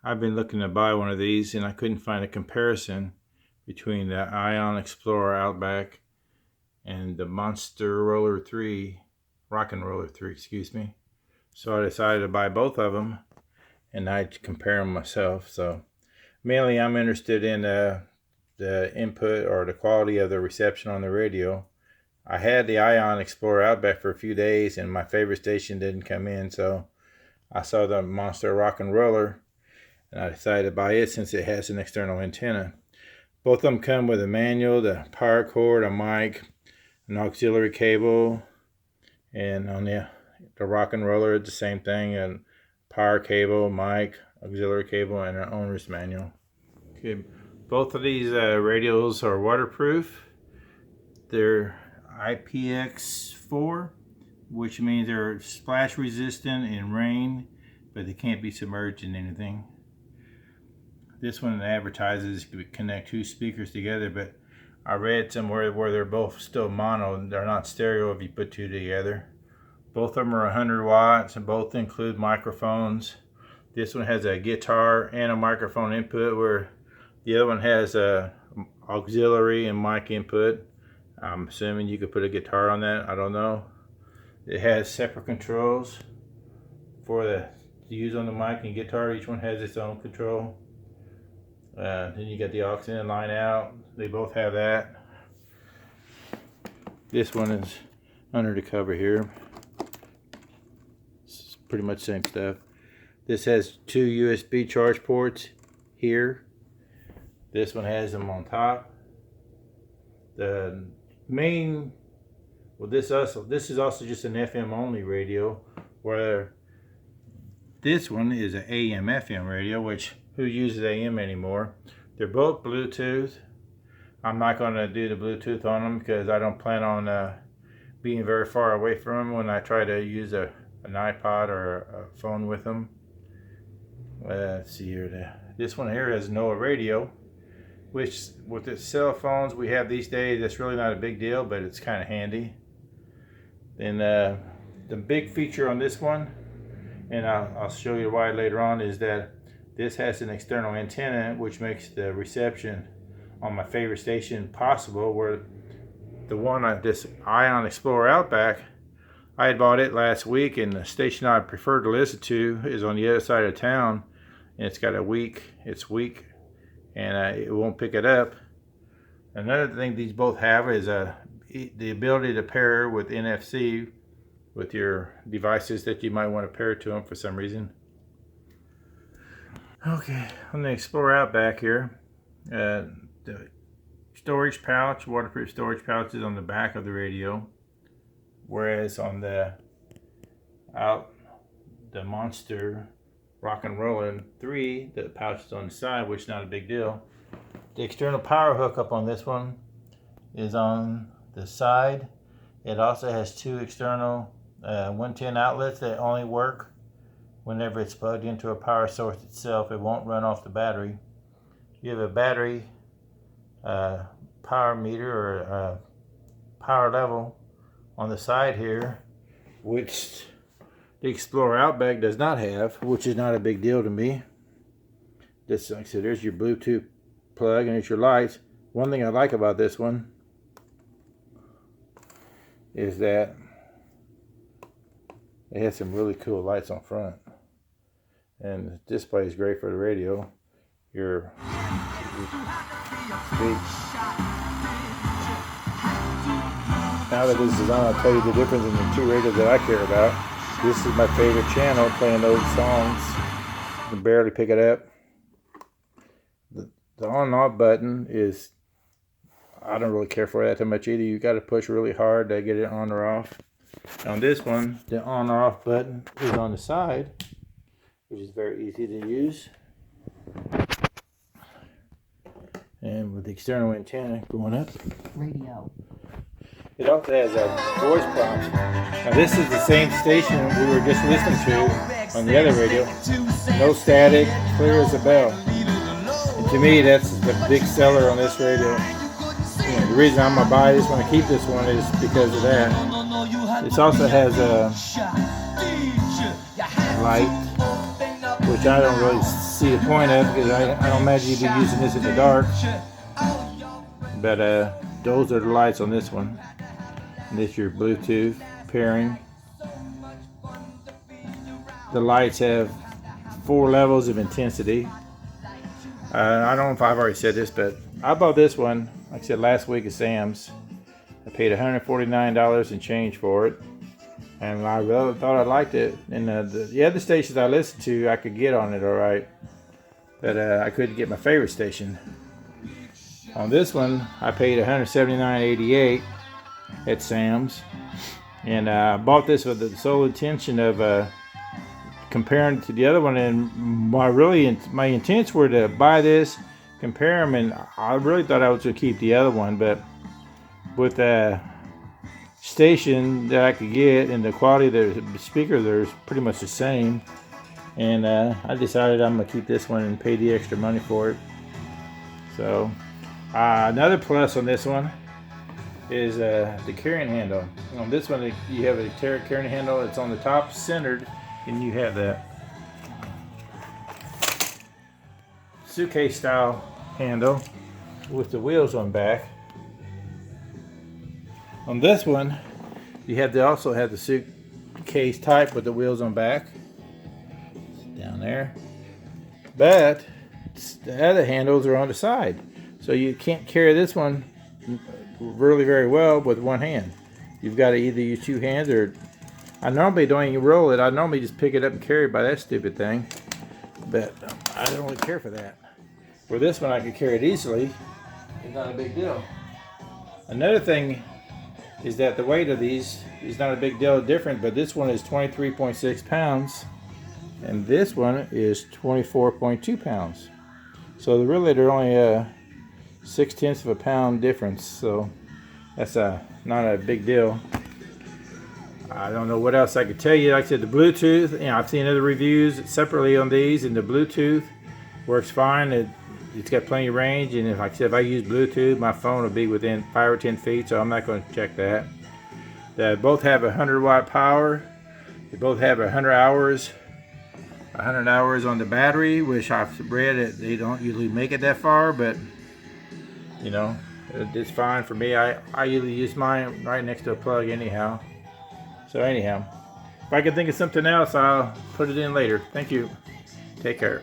I've been looking to buy one of these and I couldn't find a comparison between the Ion Explorer Outback and the Monster Roller 3, Rockin' Roller 3, excuse me. So I decided to buy both of them and I'd compare them myself. So mainly I'm interested in the input or the quality of the reception on the radio. I had the Ion Explorer Outback for a few days and my favorite station didn't come in, so I saw the Monster Rockin' Roller and I decided to buy it since it has an external antenna. Both of them come with a manual, the power cord, a mic, an auxiliary cable, and on the Rockin' Roller it's the same thing, a power cable, mic, auxiliary cable, and an owner's manual. Okay, both of these radios are waterproof. They're IPX4, which means they're splash resistant in rain, but they can't be submerged in anything. This one advertises you could connect two speakers together, but I read somewhere where they're both still mono. They're not stereo if you put two together. Both of them are 100 watts and both include microphones. This one has a guitar and a microphone input, where the other one has a auxiliary and mic input. I'm assuming you could put a guitar on that. I don't know. It has separate controls for to use on the mic and guitar. Each one has its own control. Then you got the aux in and line out. They both have that. This one is under the cover here. It's pretty much the same stuff. This has two USB charge ports here. This one has them on top. The main, well, this is also just an FM only radio, where this one is an AM FM radio, which who uses AM anymore? They're both Bluetooth. I'm not going to do the Bluetooth on them because I don't plan on being very far away from them when I try to use an iPod or a phone with them. Let's see here. This one here has no radio, which with the cell phones we have these days, that's really not a big deal, but it's kind of handy. Then the big feature on this one, and I'll show you why later on, is that this has an external antenna, which makes the reception on my favorite station possible. Where the one this Ion Explorer Outback, I had bought it last week, and the station I prefer to listen to is on the other side of town, and it's got it's weak, and it won't pick it up. Another thing these both have is the ability to pair with NFC with your devices that you might want to pair to them for some reason. Okay, on the Explorer Outback here, the storage pouch, waterproof storage pouch, is on the back of the radio, whereas on the Monster Rockin' Roller 3, the pouch is on the side, which is not a big deal. The external power hookup on this one is on the side. It also has two external 110 outlets that only work whenever it's plugged into a power source itself. It won't run off the battery. You have a battery power meter or power level on the side here, which the Explorer Outback does not have, which is not a big deal to me. This, like I said, there's your Bluetooth plug and it's your lights. One thing I like about this one is that it has some really cool lights on front, and the display is great for the radio. Your speech. Now that this is on, I'll tell you the difference in the two radios that I care about. This is my favorite channel, playing those songs. You can barely pick it up. The on and off button is, I don't really care for that too much either. You got to push really hard to get it on or off. On this one, the on or off button is on the side, which is very easy to use. And with the external antenna going up, radio. It also has a voice prompt. Now this is the same station we were just listening to on the other radio. No static, clear as a bell. And to me, that's the big seller on this radio. You know, the reason I'm gonna buy this one and keep this one is because of that. This also has a light, which which I don't really see the point of because I don't imagine you'd be using this in the dark. But those are the lights on this one. And this is your Bluetooth pairing. The lights have 4 levels of intensity. I don't know if I've already said this, but I bought this one, like I said, last week at Sam's. I paid $149 and change for it, and I really thought I liked it. And the other stations I listened to, I could get on it all right, but I couldn't get my favorite station. On this one, I paid $179.88 at Sam's, and I bought this with the sole intention of comparing it to the other one. And my intents were to buy this, compare them, and I really thought I was going to keep the other one, but with the station that I could get and the quality of the speaker, they're pretty much the same. And I decided I'm going to keep this one and pay the extra money for it. So another plus on this one is the carrying handle. On this one, you have a carrying handle. It's on the top centered, and you have that suitcase style handle with the wheels on back. On this one, you also have the suitcase type with the wheels on back. Down there. But the other handles are on the side. So you can't carry this one really very well with one hand. You've got to either use 2 hands, or I normally don't even roll it. I normally just pick it up and carry it by that stupid thing. But I don't really care for that. For this one, I can carry it easily. It's not a big deal. Another thing is that the weight of these is not a big deal different, but this one is 23.6 pounds and this one is 24.2 pounds. So really they're only 0.6 of a pound difference, so that's not a big deal. I don't know what else I could tell you. Like I said, the Bluetooth, I've seen other reviews separately on these, and the Bluetooth works fine. It's got plenty of range, and like I said, if I use Bluetooth, my phone will be within 5 or 10 feet, so I'm not going to check that. They both have 100-watt power. They both have 100 hours on the battery, which I've read that they don't usually make it that far, but it's fine for me. I usually use mine right next to a plug anyhow. So anyhow, if I can think of something else, I'll put it in later. Thank you. Take care.